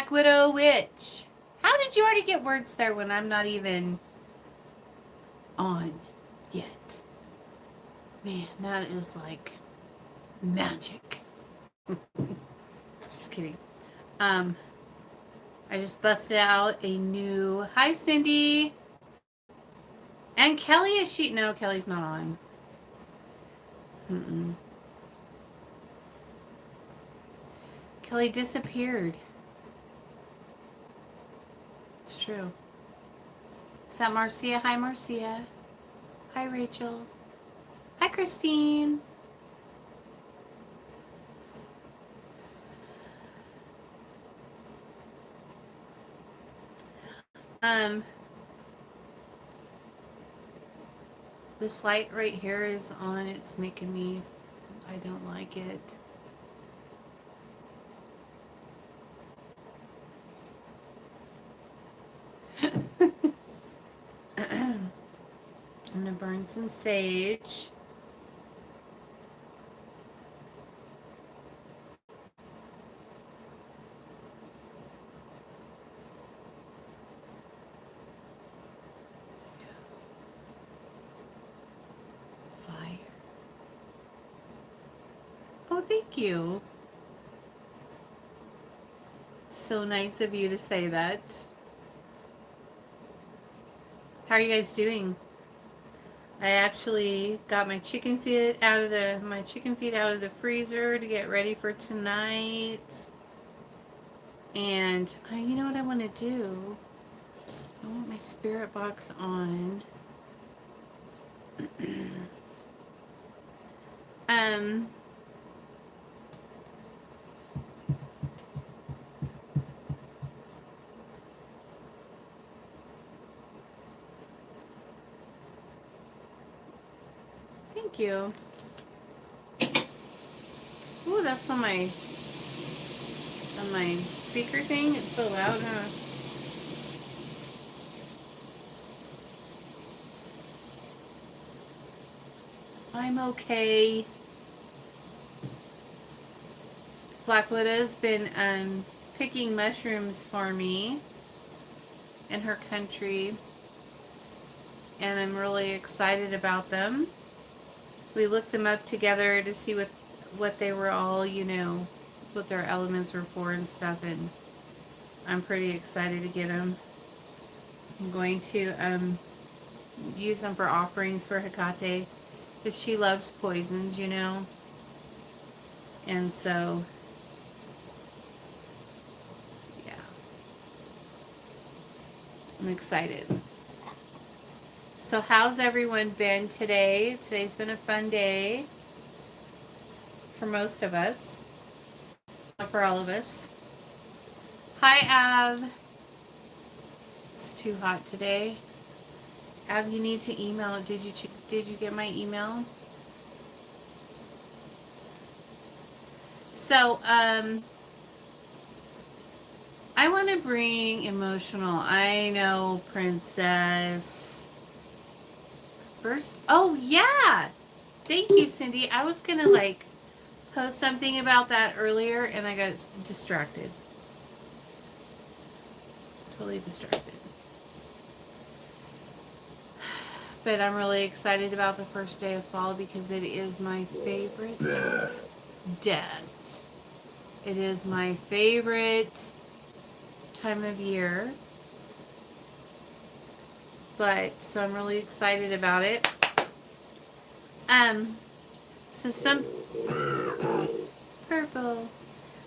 Black Widow Witch. How did you already get words there when I'm not even on yet? Man, that is like magic. Just kidding. I just busted out a new. Hi, Cindy. And Kelly, is she? No, Kelly's not on. Mm-mm. Kelly disappeared. It's true. Is that Marcia? Hi, Marcia. Hi, Rachel. Hi, Christine. This light right here is on. It's making me, I don't like it. I'm gonna burn some sage. Fire. Oh, thank you. It's so nice of you to say that. How are you guys doing? I actually got my chicken feet out of the freezer to get ready for tonight. And you know what I want to do? I want my spirit box on. Thank you. Ooh, that's on my speaker thing. It's so loud, huh? I'm okay. Black Widow's been picking mushrooms for me in her country, and I'm really excited about them. We looked them up together to see what they were all, what their elements were for and stuff, and I'm pretty excited to get them. I'm going to use them for offerings for Hecate, because she loves poisons, and so yeah, I'm excited. So how's everyone been today? Today's been a fun day for most of us, not for all of us. Hi, Av. It's too hot today. Av, you need to email. Did you get my email? So, I want to bring emotional. I know, Princess. First, oh yeah. Thank you, Cindy. I was gonna post something about that earlier, and I got distracted. Totally distracted. But I'm really excited about the first day of fall because it is my favorite death. It is my favorite time of year. So I'm really excited about it. So purple.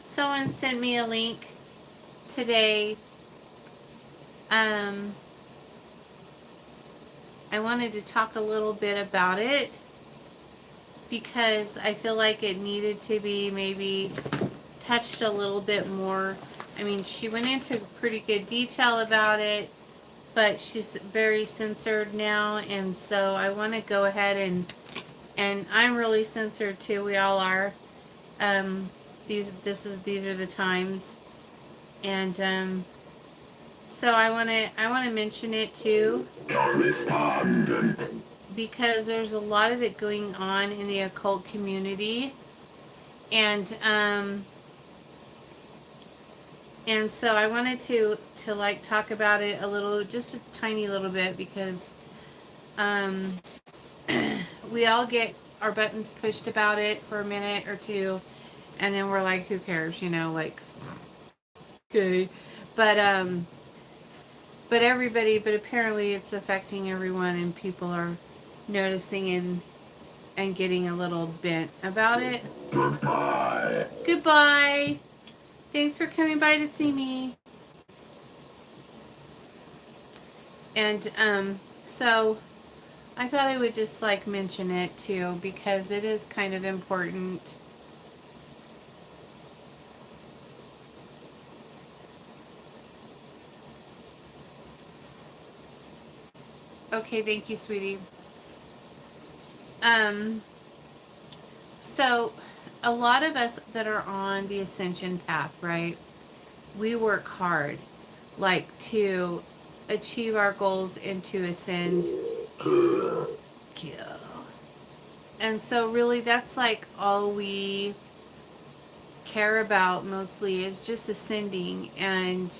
Someone sent me a link today. I wanted to talk a little bit about it because I feel like it needed to be maybe touched a little bit more. I mean, she went into pretty good detail about it, but she's very censored now, and so I want to go ahead and I'm really censored too. We all are. These are the times, and so I want to mention it too because there's a lot of it going on in the occult community, and And so I wanted to like talk about it a little, just a tiny little bit, because um, we all get our buttons pushed about it for a minute or two, and then we're like, who cares, like, okay. But but apparently it's affecting everyone, and people are noticing and getting a little bent about it. Goodbye. Goodbye. Thanks for coming by to see me. And so I thought I would just like mention it too, because it is kind of important. Okay, thank you, sweetie. Um, so a lot of us that are on the ascension path, right? We work hard, like, to achieve our goals and to ascend. Kill. And so really that's like all we care about mostly, is just ascending. And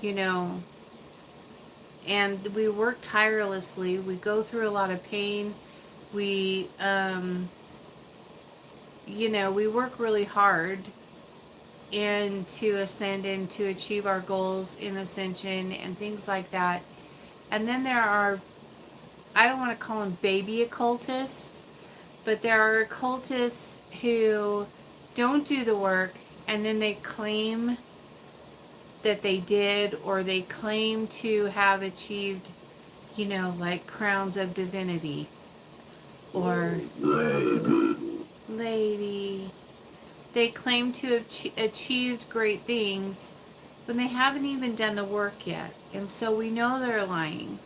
you know and we work tirelessly, we go through a lot of pain, we we work really hard and to ascend and to achieve our goals in ascension and things like that. And then there are, I don't want to call them baby occultists, but there are occultists who don't do the work, and then they claim that they did, or they claim to have achieved, like crowns of divinity, or lady. They claim to have achieved great things, but they haven't even done the work yet. And so we know they're lying.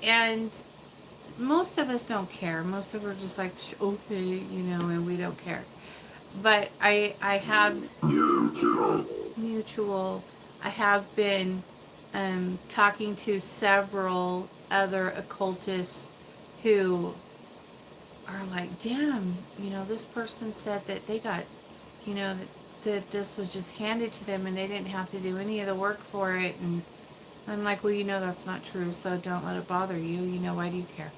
And most of us don't care. Most of us are just like, okay, and we don't care. But I have mutual. I have been talking to several other occultists who are like, damn, this person said that they got, that this was just handed to them and they didn't have to do any of the work for it. And I'm like, well, that's not true, so don't let it bother you. Why do you care?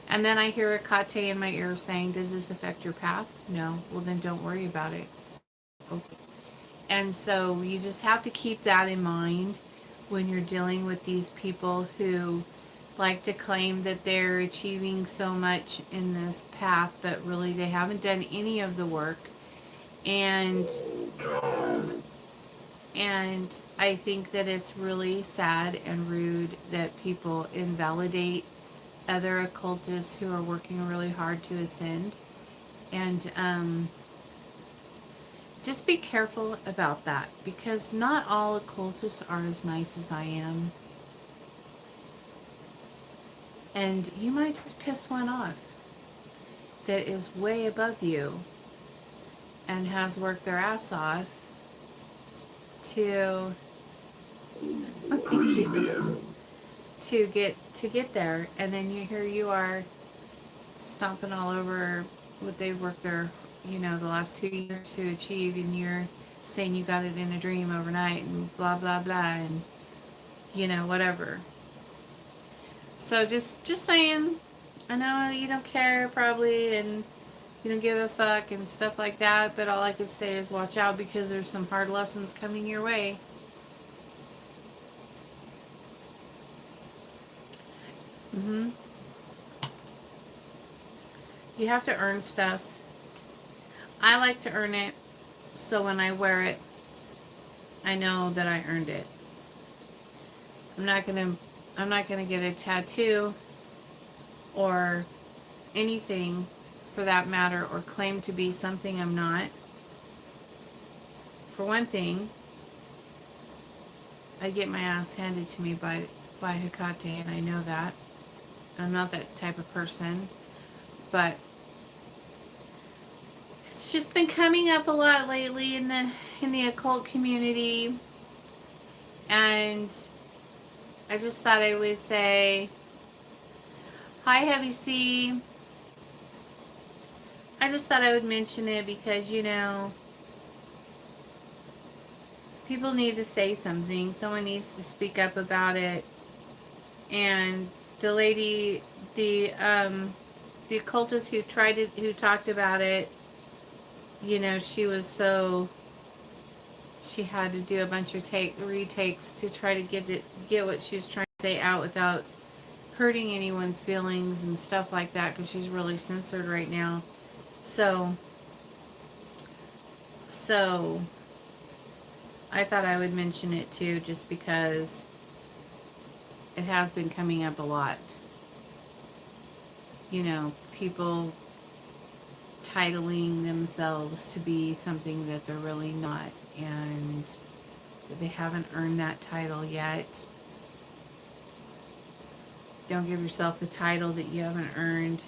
And then I hear a kate in my ear saying, does this affect your path? No. Well, then don't worry about it. Okay. And so you just have to keep that in mind when you're dealing with these people who like to claim that they're achieving so much in this path, but really they haven't done any of the work. And I think that it's really sad and rude that people invalidate other occultists who are working really hard to ascend. And just be careful about that, because not all occultists are as nice as I am. And you might just piss one off that is way above you and has worked their ass off to get there, and then here you are stomping all over what they've worked their the last 2 years to achieve, and you're saying you got it in a dream overnight and blah blah blah, and whatever. So just saying, I know you don't care probably, and you don't give a fuck and stuff like that, but all I could say is watch out, because there's some hard lessons coming your way. Mm-hmm. You have to earn stuff. I like to earn it, so when I wear it, I know that I earned it. I'm not gonna get a tattoo or anything for that matter, or claim to be something I'm not. For one thing, I get my ass handed to me by Hecate, and I know that. I'm not that type of person, but it's just been coming up a lot lately in the occult community, and I just thought I would say hi, Heavy C. I just thought I would mention it because people need to say something. Someone needs to speak up about it. And the lady, the occultist who talked about it, she was so, she had to do a bunch of retakes to try to get what she was trying to say out without hurting anyone's feelings and stuff like that, because she's really censored right now. So, so I thought I would mention it too, just because it has been coming up a lot. People titling themselves to be something that they're really not, and they haven't earned that title yet. Don't give yourself the title that you haven't earned,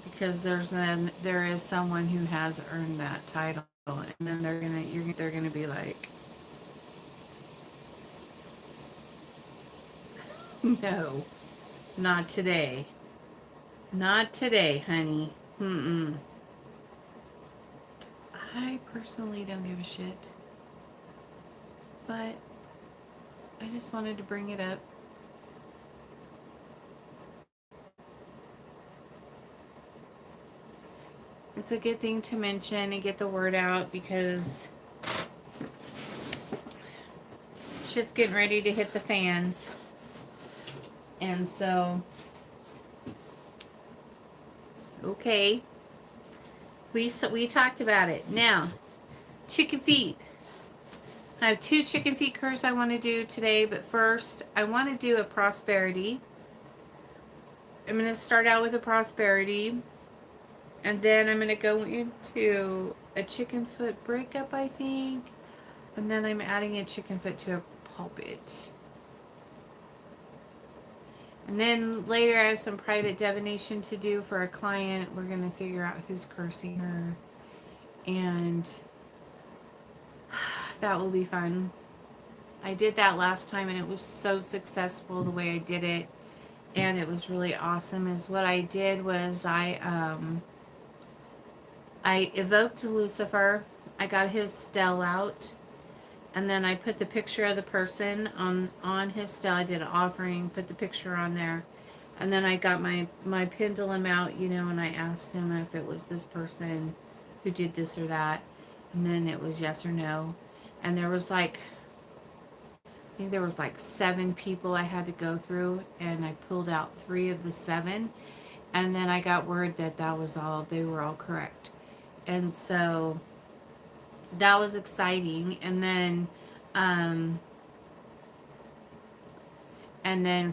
because there is someone who has earned that title, and then they're gonna be like, no, not today, not today, honey. Mm-mm. I personally don't give a shit, but I just wanted to bring it up. It's a good thing to mention and get the word out, because shit's getting ready to hit the fan. And so, okay, we talked about it. Now, chicken feet. I have 2 chicken feet cures I want to do today, but first I want to do a prosperity. I'm going to start out with a prosperity, and then I'm going to go into a chicken foot breakup, I think, and then I'm adding a chicken foot to a pulpit. And then later I have some private divination to do for a client. We're going to figure out who's cursing her, and that will be fun. I did that last time and it was so successful the way I did it, and it was really awesome. Is what I did was I evoked Lucifer. I got his stele out, and then I put the picture of the person on his stele. I did an offering, put the picture on there, and then I got my pendulum out, and I asked him if it was this person who did this or that, and then it was yes or no. And there was I think there was 7 people I had to go through, and I pulled out 3 of the 7, and then I got word that they were all correct. And so that was exciting. And then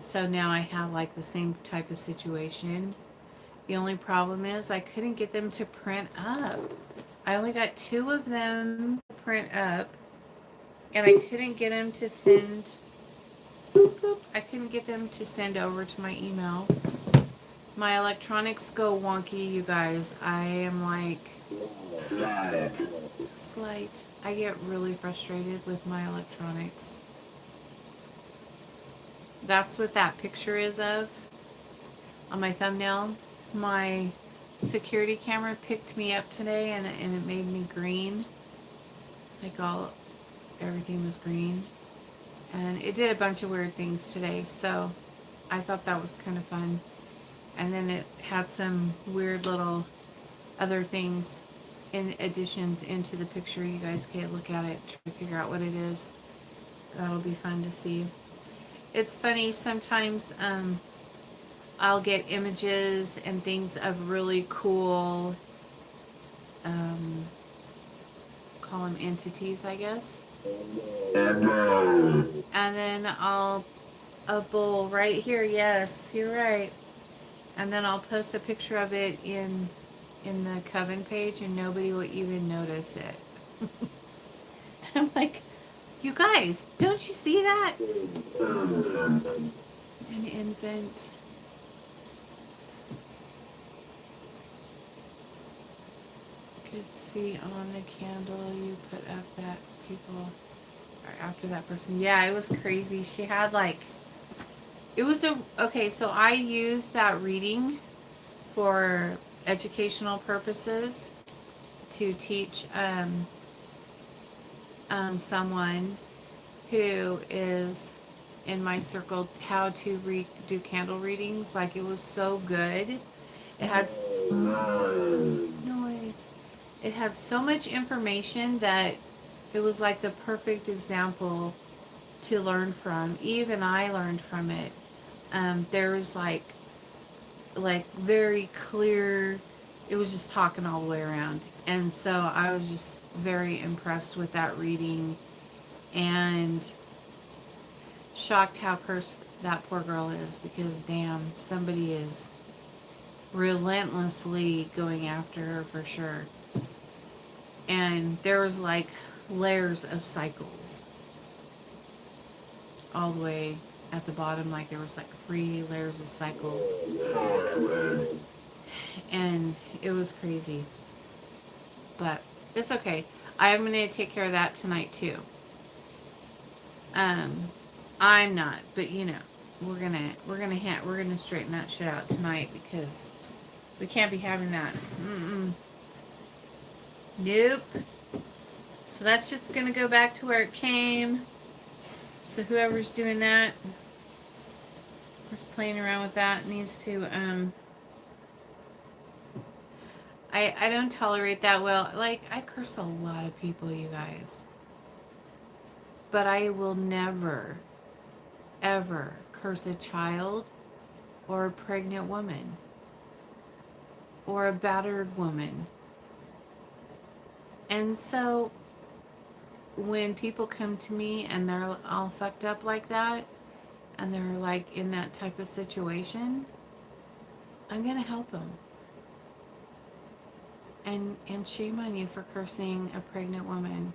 so now I have the same type of situation. The only problem is I couldn't get them to print up. I only got 2 of them to print up, and I couldn't get them to send. I couldn't get them to send over to my email. My electronics go wonky, you guys. I am slight. I get really frustrated with my electronics. That's what that picture is of on my thumbnail. My security camera picked me up today, and it made me green. Everything was green. And it did a bunch of weird things today, so I thought that was kind of fun. And then it had some weird little other things in additions into the picture. You guys can look at it, try to figure out what it is. That'll be fun to see. It's funny, sometimes I'll get images and things of really cool, call them entities, I guess. And then a bull right here, yes, you're right. And then I'll post a picture of it in the Coven page, and nobody will even notice it. I'm like, you guys, don't you see that? An infant. Could see on the candle you put up that people are after that person. Yeah, it was crazy. She had okay, so I used that reading for educational purposes to teach someone who is in my circle how to do candle readings. Like, it was so good. It had noise. It had so much information that it was like the perfect example to learn from. Even I learned from it. There was like very clear. It was just talking all the way around, and so I was just very impressed with that reading, and shocked how cursed that poor girl is, because damn, somebody is relentlessly going after her for sure. And there was like layers of cycles all the way at the bottom. Like, there was like 3 layers of cycles, and it was crazy. But it's okay. I'm gonna take care of that tonight too. Um, I'm not, but we're gonna straighten that shit out tonight, because we can't be having that. Nope. So that shit's gonna go back to where it came. So whoever's doing that, who's playing around with that, needs to I don't tolerate that well. Like, I curse a lot of people, you guys. But I will never, ever curse a child or a pregnant woman or a battered woman. And so when people come to me and they're all fucked up like that, and they're like in that type of situation, I'm going to help them. And shame on you for cursing a pregnant woman,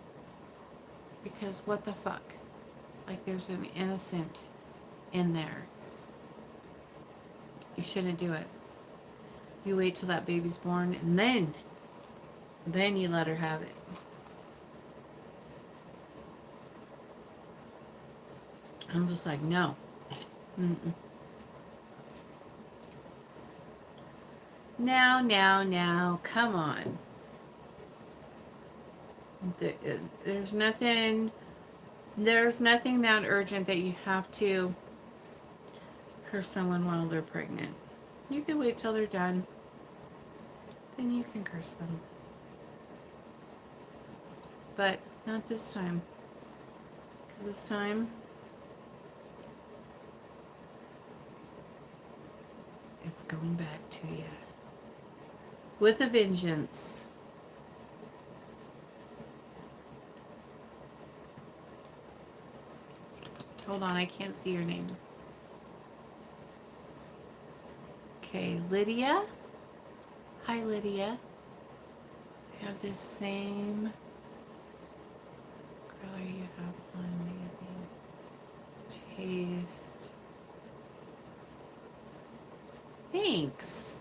because what the fuck? Like, there's an innocent in there. You shouldn't do it. You wait till that baby's born, and then you let her have it. I'm just like, no. Mm-mm. Now, come on. There's nothing that urgent that you have to curse someone while they're pregnant. You can wait till they're done, then you can curse them. But not this time. Because this time, it's going back to you. With a vengeance. Hold on, I can't see your name. Okay, Lydia. Hi, Lydia. I have this same color you have on. Amazing taste. Thanks.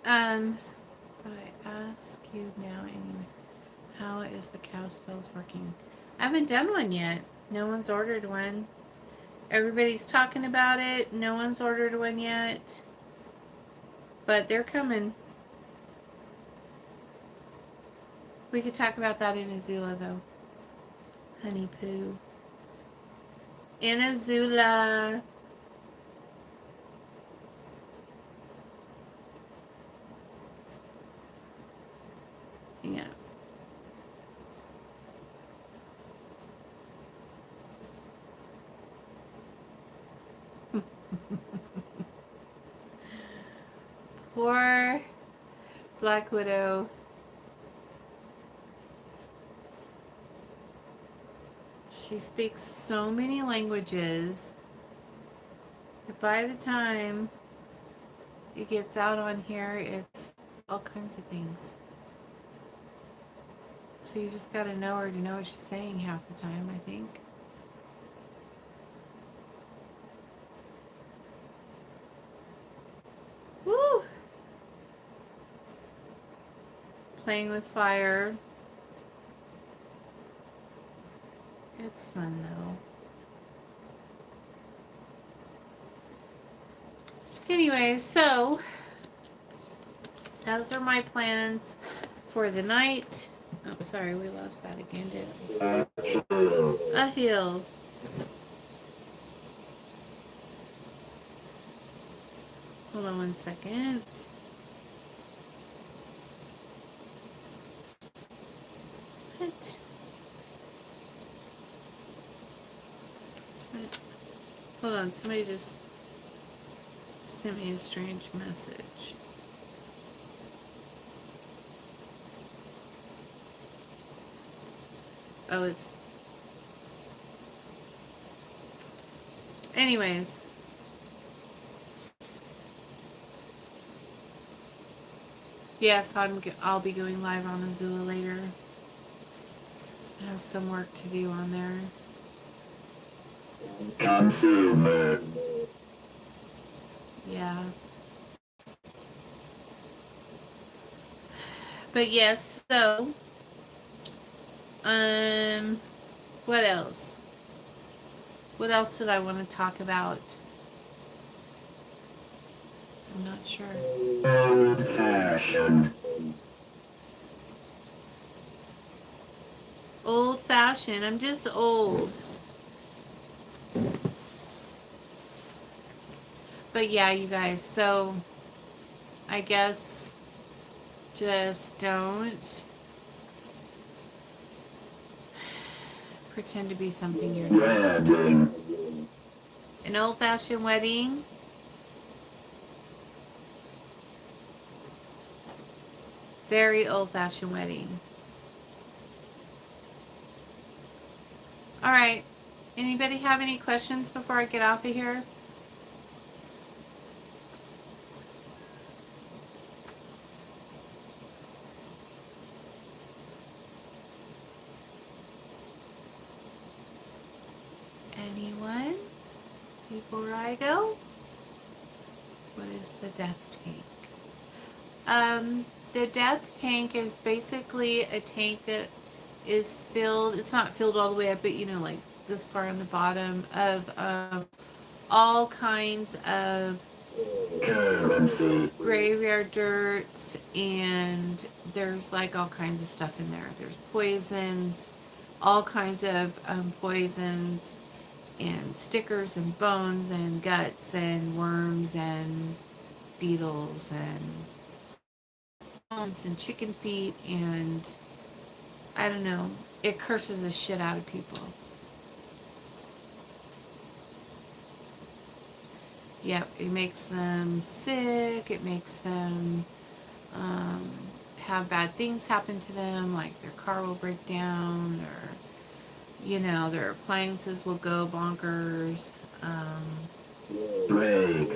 But I ask you now anyway, how is the cow spells working? I haven't done one yet. No one's ordered one. Everybody's talking about it. No one's ordered one yet. But they're coming. We could talk about that in Azula, though. Honey poo. In Azula. Yeah. Poor Black Widow. She speaks so many languages that by the time it gets out on here, it's all kinds of things. So you just gotta know her to know what she's saying half the time, I think. Woo! Playing with fire. It's fun, though. Anyway, so those are my plans for the night. Oh, sorry, we lost that again, didn't we? A hill. Hold on 1 second. What? Hold on, somebody just sent me a strange message. Oh, it's... Anyways. Yes, I'll be going live on Azula later. I have some work to do on there. Consumer. Yeah. But yes, so what else? What else did I want to talk about? I'm not sure. Old fashioned. Old fashioned. I'm just old. But yeah, you guys, so I guess just don't pretend to be something you're not. An old-fashioned wedding. Very old-fashioned wedding. All right. Anybody have any questions before I get off of here? Anyone? Before I go? What is the death tank? The death tank is basically a tank that is filled, it's not filled all the way up, but you know, like this far on the bottom of all kinds of graveyard dirt, and there's like all kinds of stuff in there. There's poisons, all kinds of poisons, and stickers and bones and guts and worms and beetles and bones and chicken feet, and I don't know. It curses the shit out of people. Yep, it makes them sick. It makes them have bad things happen to them, like their car will break down, or you know, their appliances will go bonkers. Break.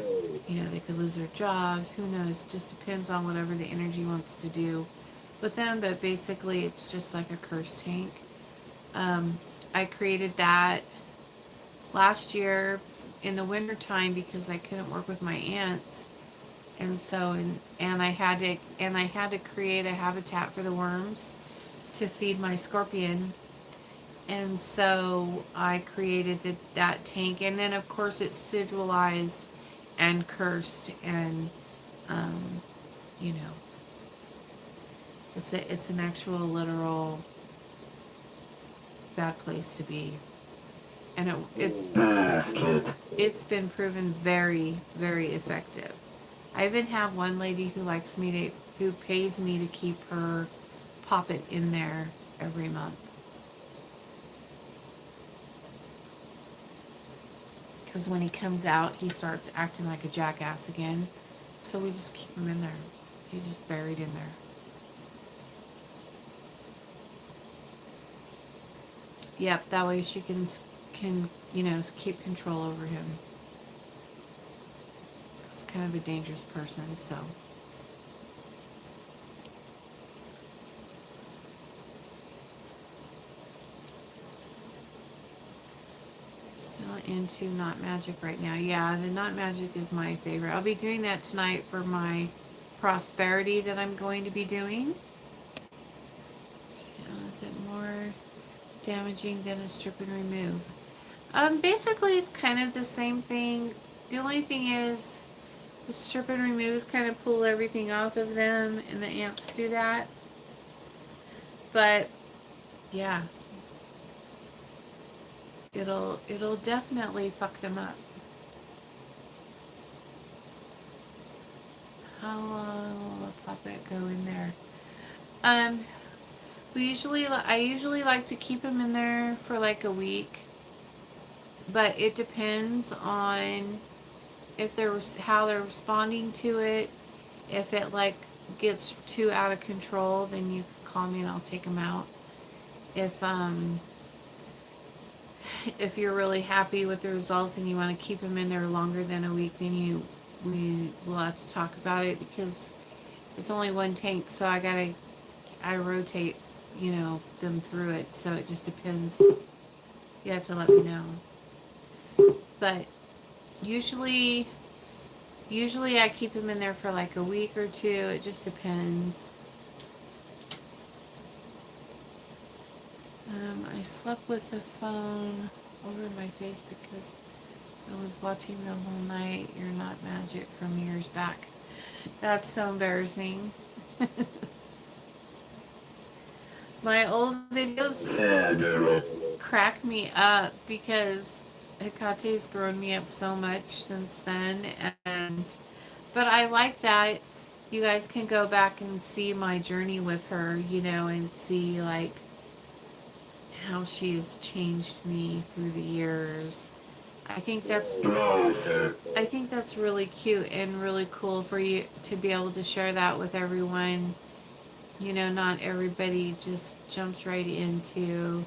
You know, they could lose their jobs. Who knows? Just depends on whatever the energy wants to do with them. But basically, it's just like a curse tank. I created that last year in the winter time because I couldn't work with my ants, and so and I had to create a habitat for the worms to feed my scorpion. And so I created that tank, and then of course it's sigilized and cursed, and you know, it's an actual literal bad place to be, and it's been proven very, very effective. I even have one lady who pays me to keep her poppet in there every month. Because when he comes out, he starts acting like a jackass again. So we just keep him in there. He's just buried in there. Yep, that way she can you know, keep control over him. It's kind of a dangerous person, so. Still into Not Magic right now. Yeah, the Not Magic is my favorite. I'll be doing that tonight for my prosperity that I'm going to be doing. Is it more damaging than a strip and remove? Basically it's kind of the same thing. The only thing is the strip and remove is kind of pull everything off of them, and the ants do that. But yeah, it'll definitely fuck them up. How long will a puppet go in there? Um, I usually like to keep them in there for like a week, but it depends on if they're how they're responding to it. If it like gets too out of control, then you call me and I'll take them out. If if you're really happy with the results and you want to keep them in there longer than a week, then we will have to talk about it because it's only one tank, so I rotate, them through it. So it just depends. You have to let me know. But usually, usually I keep them in there for like a week or two. It just depends. I slept with the phone over my face because I was watching the whole night. You're Not Magic from years back. That's so embarrassing. My old videos crack me up because Hekate's grown me up so much since then, and but I like that you guys can go back and see my journey with her, and see like how she has changed me through the years. I think that's I think that's really cute and really cool for you to be able to share that with everyone. Not everybody just jumps right into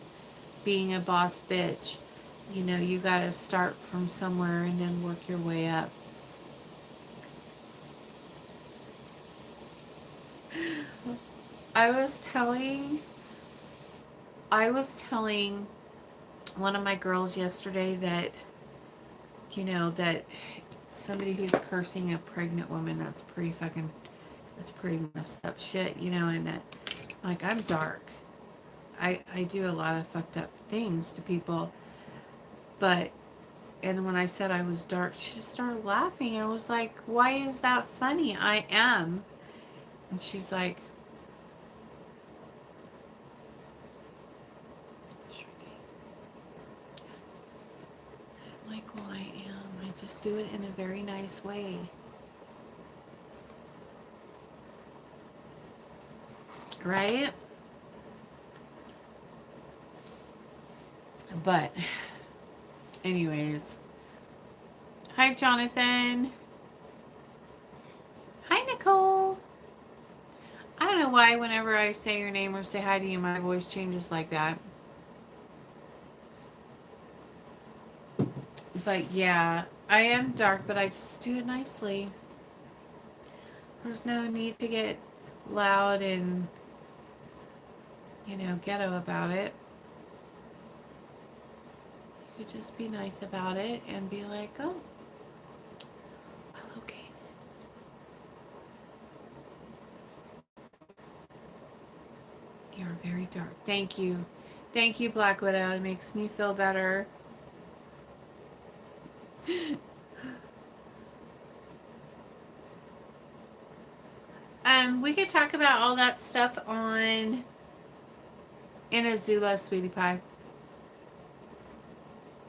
being a boss bitch. You got to start from somewhere and then work your way up. I was telling I was telling one of my girls yesterday that that somebody who's cursing a pregnant woman, that's pretty messed up shit, and that like I'm dark. I do a lot of fucked up things to people, but and when I said I was dark, she just started laughing. I was like, "Why is that funny? I am." And she's like, "Sure thing." I'm like, "Well, I am. I just do it in a very nice way." Right? But anyways, hi Jonathan. Hi Nicole. I don't know why whenever I say your name or say hi to you, my voice changes like that. But yeah, I am dark, but I just do it nicely. There's no need to get loud and, ghetto about it. You could just be nice about it and be like, oh, well, okay. You're very dark. Thank you. Thank you, Black Widow. It makes me feel better. We could talk about all that stuff on in Azula, sweetie pie.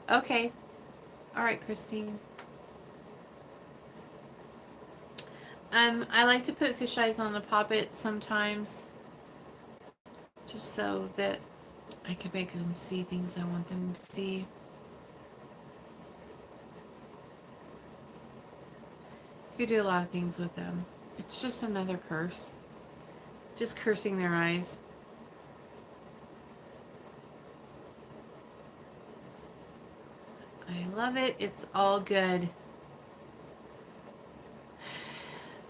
Okay. All right, Christine. I like to put fish eyes on the poppet sometimes, just so that I can make them see things I want them to see. You could do a lot of things with them. It's just another curse. Just cursing their eyes. I love it. It's all good.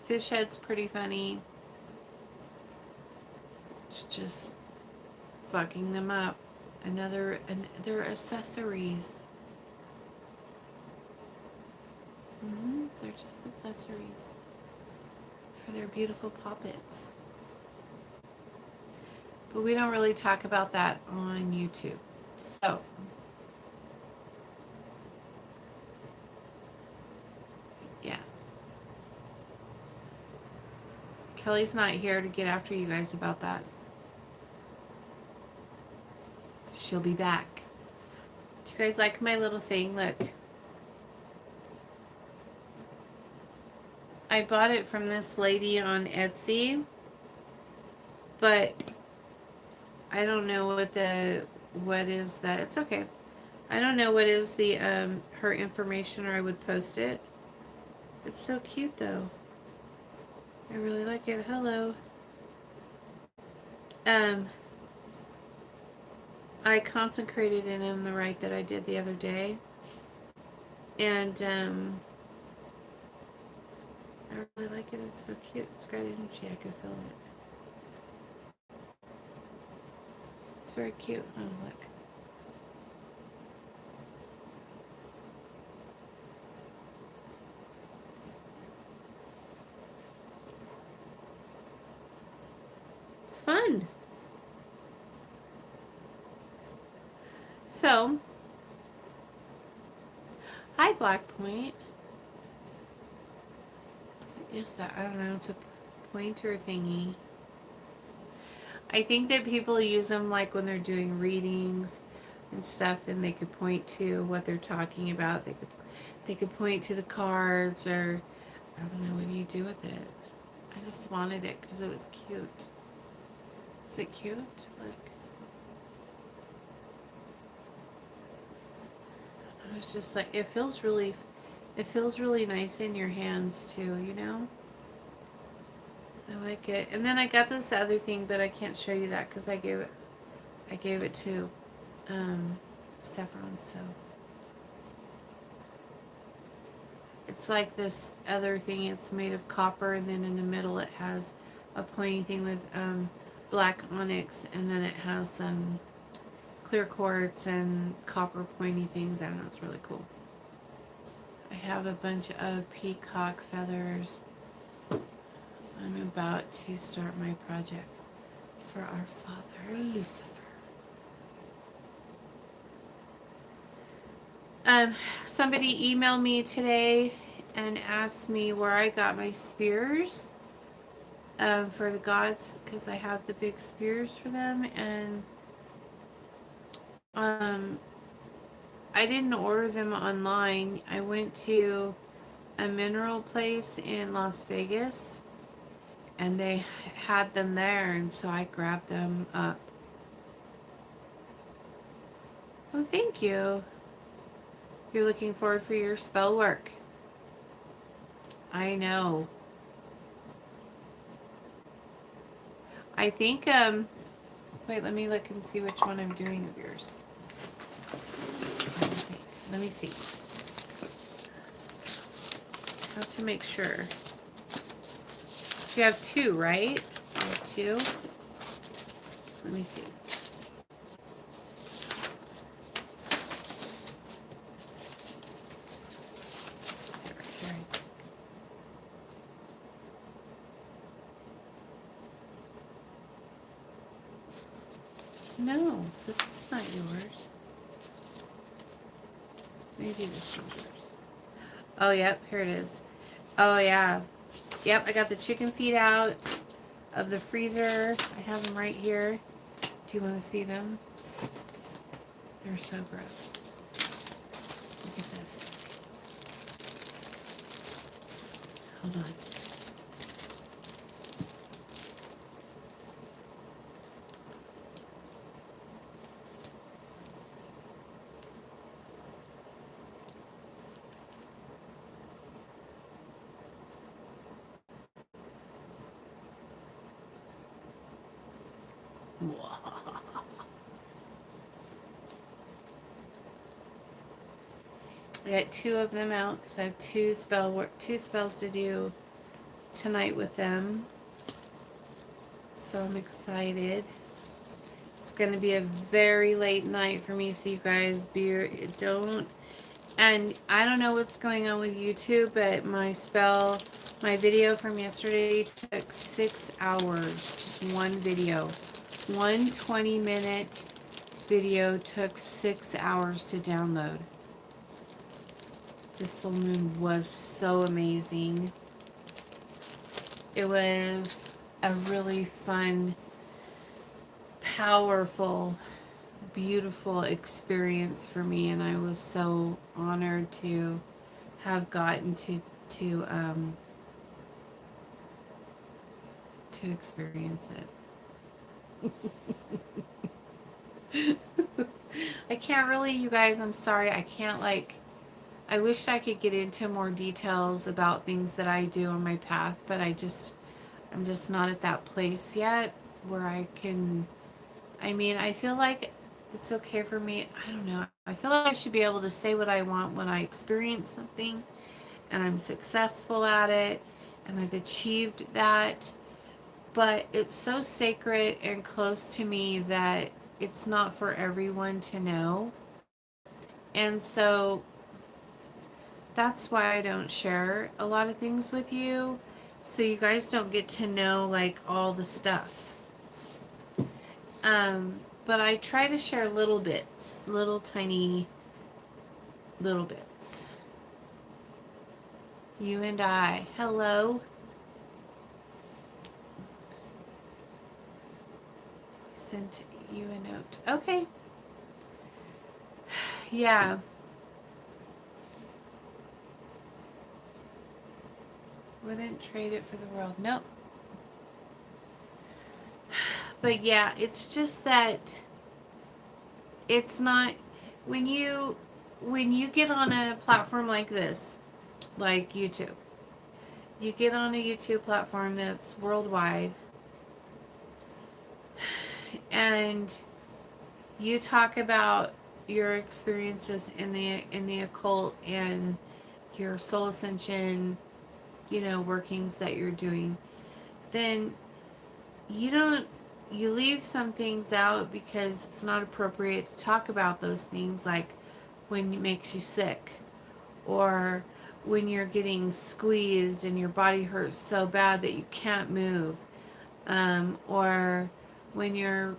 Fish head's pretty funny. It's just fucking them up. They're accessories. They're just accessories for their beautiful puppets. But we don't really talk about that on YouTube. So, yeah. Kelly's not here to get after you guys about that. she'll be back. Do you guys like my little thing? Look. I bought it from this lady on Etsy, but I don't know what is that. It's okay. I don't know what is the her information, or I would post it. It's so cute though. I really like it. Hello. Um, I consecrated it in the right that I did the other day, and I really like it. It's so cute. It's got energy. I can feel it. It's very cute. Oh, look. It's fun. So, hi Black Point. What is that? I don't know. It's a pointer thingy. I think that people use them like when they're doing readings and stuff, then they could point to what they're talking about. They could point to the cards, or I don't know, what do you do with it? I just wanted it because it was cute. Is it cute? Like, I was just like, it feels really nice in your hands too, you know? I like it. And then I got this other thing, but I can't show you that because I gave it to Saffron, so it's like this other thing. It's made of copper, and then in the middle it has a pointy thing with black onyx, and then it has some clear quartz and copper pointy things. I don't know, it's really cool. I have a bunch of peacock feathers. I'm about to start my project for our father, Lucifer. Somebody emailed me today and asked me where I got my spears for the gods, because I have the big spears for them, and I didn't order them online. I went to a mineral place in Las Vegas, and they had them there, and so I grabbed them up. Oh, thank you. You're looking forward for your spell work. I know. I think, wait, let me look and see which one I'm doing of yours. Let me see. I have to make sure. You have two, right? You have two? Let me see. No, this is not yours. Maybe this one's yours. Oh, yep, here it is. Oh, yeah. Yep, I got the chicken feet out of the freezer. I have them right here. Do you want to see them? They're so gross. Look at this. Hold on. I got two of them out because I have two spells to do tonight with them. So I'm excited. It's gonna be a very late night for me, so you guys don't. And I don't know what's going on with YouTube, but my video from yesterday took 6 hours. Just one video. One 20-minute video took 6 hours to download. This full moon was so amazing. It was a really fun, powerful beautiful experience for me, and I was so honored to have gotten to um, to experience it. I can't really, you guys. I'm sorry. I can't like. I wish I could get into more details about things that I do on my path, but I'm just not at that place yet where I can. I mean, I feel like it's okay for me. I don't know. I feel like I should be able to say what I want when I experience something and I'm successful at it and I've achieved that. But it's so sacred and close to me that it's not for everyone to know. And so that's why I don't share a lot of things with you. So you guys don't get to know like all the stuff. But I try to share little bits, little tiny little bits. You and I. Hello. Sent you a note. Okay. Yeah. Wouldn't trade it for the world. Nope. But yeah, it's just that it's not when you get on a platform like this, like YouTube. You get on a YouTube platform that's worldwide and you talk about your experiences in the occult and your soul ascension, workings that you're doing, then you don't you leave some things out because it's not appropriate to talk about those things, like when it makes you sick or when you're getting squeezed and your body hurts so bad that you can't move, or when you're,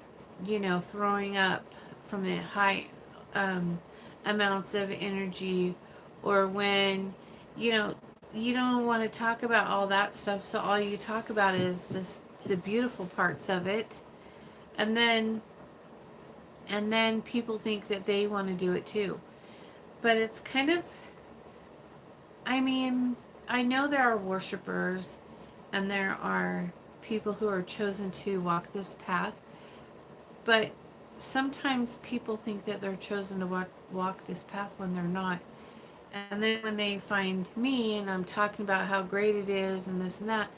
throwing up from the high um, amounts of energy, or when, you know, you don't want to talk about all that stuff. So all you talk about is the beautiful parts of it, and then people think that they want to do it too. But it's kind of, I mean, I know there are worshipers and there are people who are chosen to walk this path. But sometimes people think that they're chosen to walk this path when they're not. And then when they find me and I'm talking about how great it is and this and that,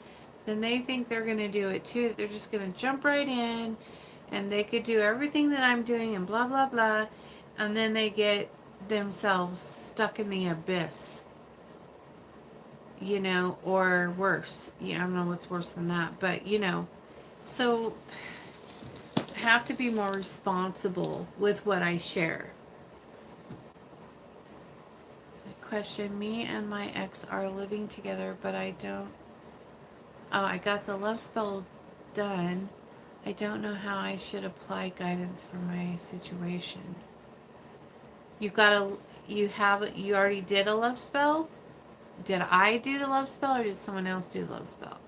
then they think they're going to do it too. They're just going to jump right in and they could do everything that I'm doing and blah, blah, blah. And then they get themselves stuck in the abyss, or worse. Yeah, I don't know what's worse than that, but so have to be more responsible with what I share. Question: me and my ex are living together, but I don't. Oh, I got the love spell done. I don't know how I should apply guidance for my situation. You got a. You already did a love spell? Did I do the love spell or did someone else do the love spell?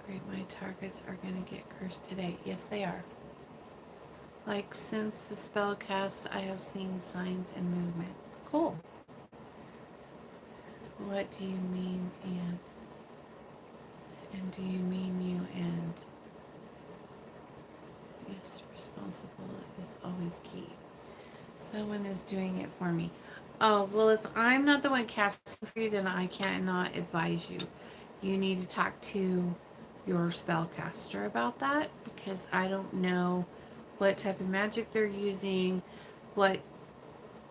Great, my targets are going to get cursed today. Yes, they are. Like, since the spell cast, I have seen signs and movement. Cool. What do you mean, and? And do you mean you and? Yes, responsible is always key. Someone is doing it for me. Oh, well, if I'm not the one casting for you, then I cannot advise you. You need to talk to your spellcaster about that because I don't know what type of magic they're using, what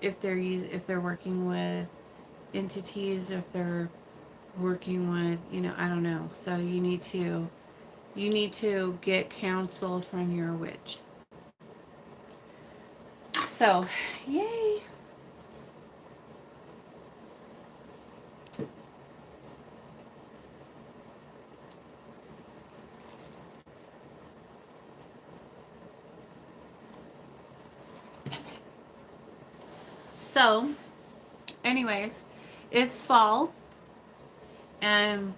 if they're working with entities, if they're working with, I don't know. So you need to get counsel from your witch. So, yay. So, anyways, it's fall. And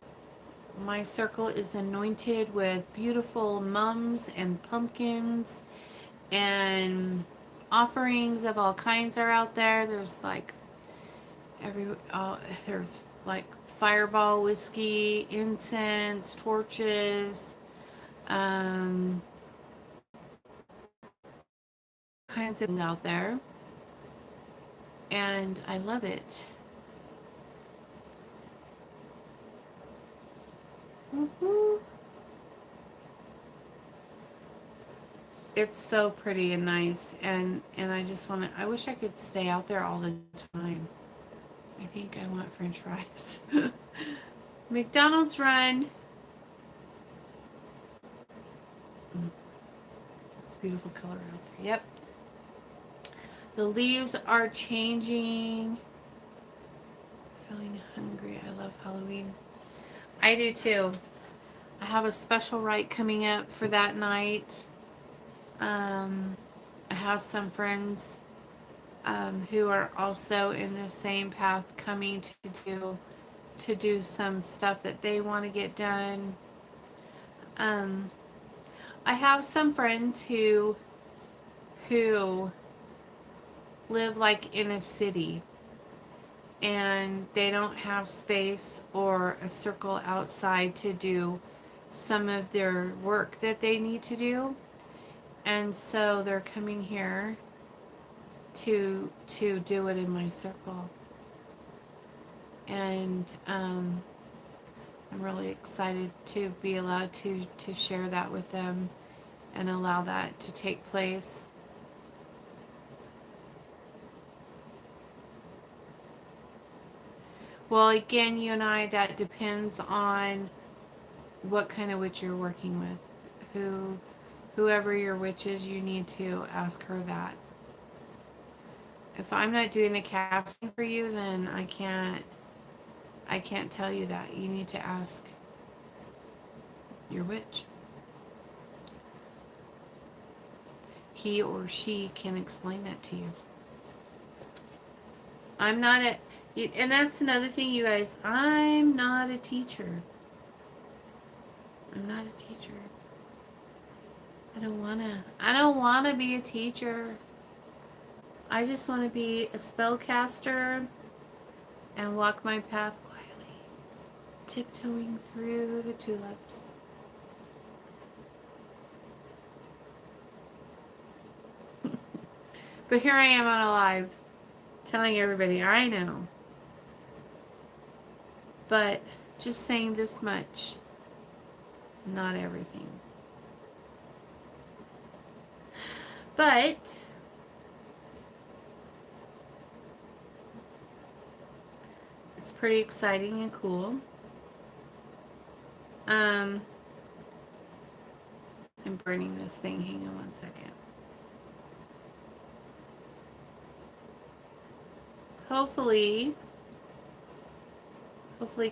my circle is anointed with beautiful mums and pumpkins, and offerings of all kinds are out there. There's like every there's like fireball whiskey, incense, torches, um, kinds of things out there, and I love it. Woo-hoo. It's so pretty and nice, and I just want to. I wish I could stay out there all the time. I think I want French fries. McDonald's run. It's a beautiful color out there. Yep. The leaves are changing. Feeling hungry. I love Halloween. I do too. I have a special rite coming up for that night. I have some friends who are also in the same path coming to do some stuff that they want to get done. Um, I have some friends who live like in a city, and they don't have space or a circle outside to do some of their work that they need to do, and so they're coming here to do it in my circle. And I'm really excited to be allowed to share that with them and allow that to take place. Well, again, you and I, that depends on what kind of witch you're working with. Whoever your witch is, you need to ask her that. If I'm not doing the casting for you, then I can't tell you that. You need to ask your witch. He or she can explain that to you. I'm not a, and that's another thing, you guys. I'm not a teacher. I'm not a teacher. I don't wanna be a teacher. I just want to be a spellcaster and walk my path quietly, tiptoeing through the tulips. But here I am on a live, telling everybody, I know. But just saying this much, not everything. But it's pretty exciting and cool. I'm burning this thing. Hang on one second. Hopefully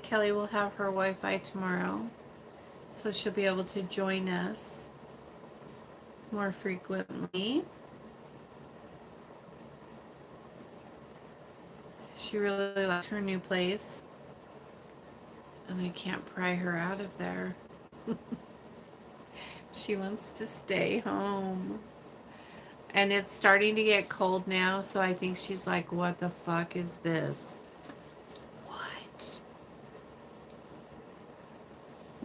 Kelly will have her Wi-Fi tomorrow, so she'll be able to join us more frequently. She really likes her new place, and I can't pry her out of there. She wants to stay home. And it's starting to get cold now, so I think she's like, what the fuck is this? What?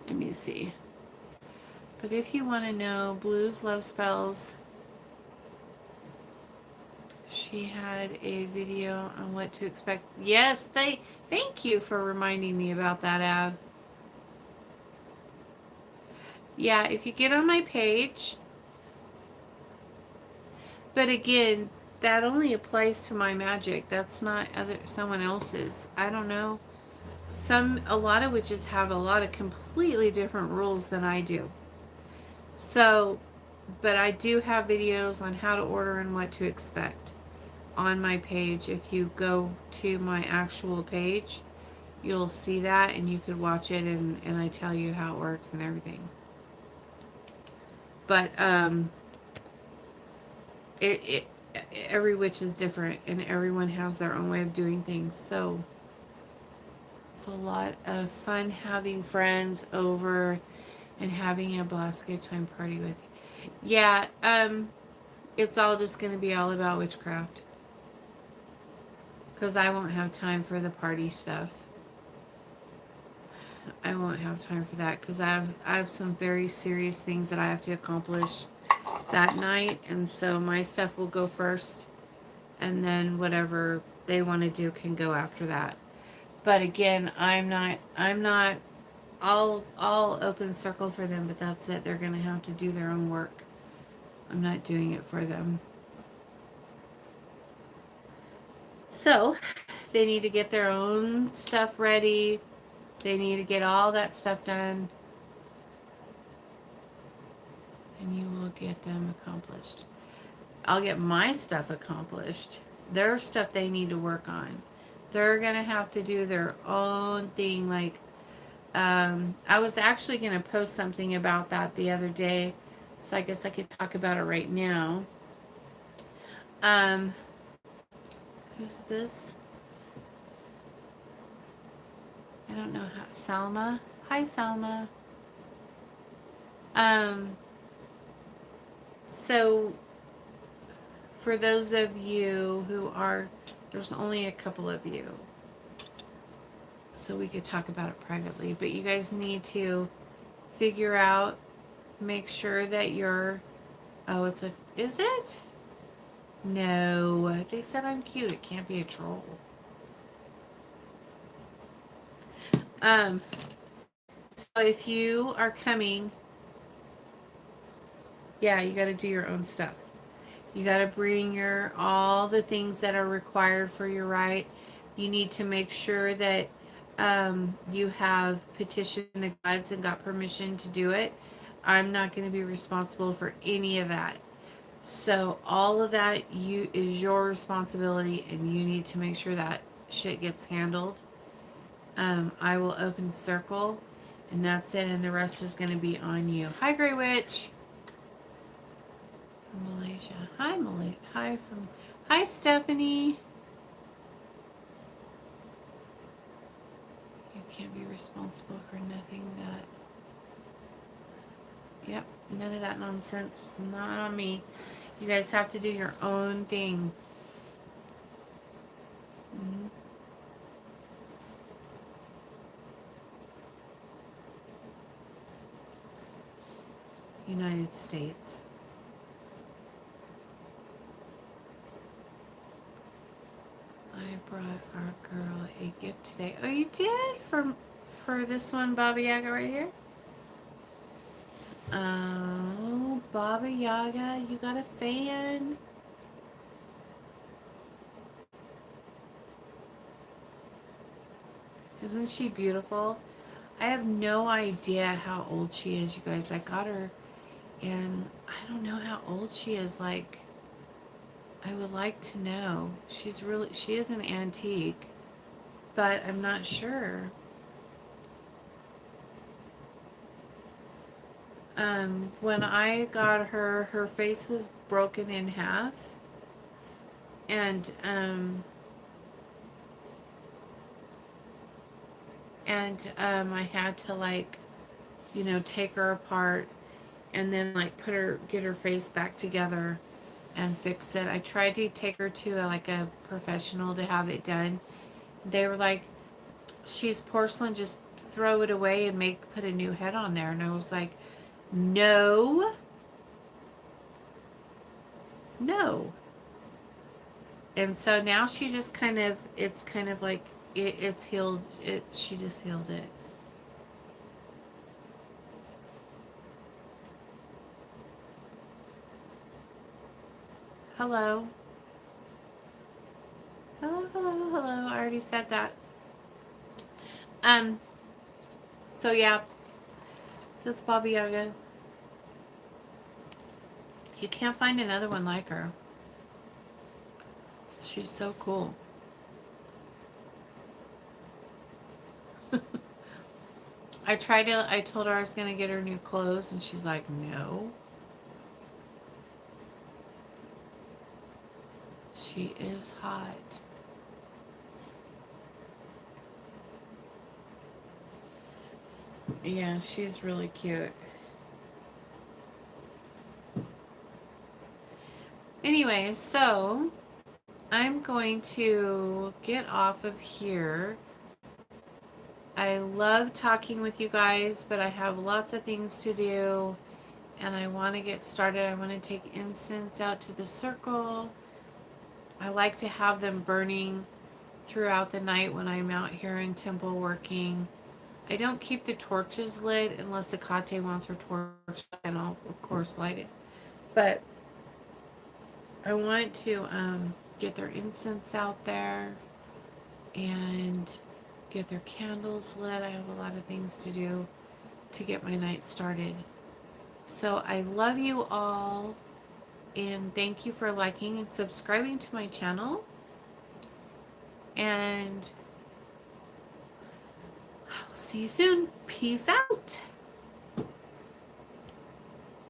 Let me see. But if you want to know, Blues Love Spells, she had a video on what to expect. Yes, thank you for reminding me about that, Av. Yeah, if you get on my page, but again, that only applies to my magic. That's not someone else's. I don't know. A lot of witches have a lot of completely different rules than I do. So, but I do have videos on how to order and what to expect on my page. If you go to my actual page, you'll see that, and you could watch it, and I tell you how it works and everything. But every witch is different, and everyone has their own way of doing things. So it's a lot of fun having friends over and having a Blasco time party with you. Yeah, it's all just going to be all about witchcraft. Because I won't have time for the party stuff. I won't have time for that because I have some very serious things that I have to accomplish that night, and so my stuff will go first, and then whatever they want to do can go after that. But again, I'm not I'll open circle for them, but that's it. They're gonna have to do their own work. I'm not doing it for them. So they need to get their own stuff ready. They need to get all that stuff done, and you will get them accomplished. I'll get my stuff accomplished. Their stuff they need to work on. They're gonna have to do their own thing. Like, I was actually gonna post something about that the other day, so I guess I could talk about it right now. Um, who's this? I don't know how. Salma. Hi, Salma. Um, so for those of you who are, there's only a couple of you, so we could talk about it privately, but you guys need to figure out, make sure that you're, oh, is it? No, they said I'm cute. It can't be a troll. So if you are coming, yeah, you got to do your own stuff. You got to bring all the things that are required for your rite. You need to make sure that you have petitioned the gods and got permission to do it. I'm not going to be responsible for any of that. So all of that is your responsibility, and you need to make sure that shit gets handled. I will open circle, and that's it, and the rest is going to be on you. Hi, Grey Witch. From Malaysia. Hi, Malaysia. Hi, Stephanie. You can't be responsible for nothing that. Yep, none of that nonsense. It's not on me. You guys have to do your own thing. Mm-hmm. United States. I brought our girl a gift today. Oh, you did? For this one, Baba Yaga right here? Oh, Baba Yaga, you got a fan? Isn't she beautiful? I have no idea how old she is, you guys. I got her, and I don't know how old she is. Like, I would like to know. She is an antique, but I'm not sure. When I got her, her face was broken in half, and I had to, like, take her apart and then, like, get her face back together and fix it. I tried to take her to a professional to have it done. They were like, she's porcelain, just throw it away and put a new head on there. And I was like, no. And so now she just it's kind of like it's healed. She just healed it. Hello. Hello, hello, hello. I already said that. Um, so yeah, that's Baba Yaga. You can't find another one like her. She's so cool. I told her I was going to get her new clothes, and she's like, no. She is hot. Yeah, she's really cute. Anyway, so I'm going to get off of here. I love talking with you guys, but I have lots of things to do and I want to get started. I want to take incense out to the circle. I like to have them burning throughout the night when I'm out here in temple working. I don't keep the torches lit unless the Kate wants her torch, and I'll of course light it. But I want to get their incense out there and get their candles lit. I have a lot of things to do to get my night started. So I love you all and thank you for liking and subscribing to my channel. And I'll see you soon. Peace out.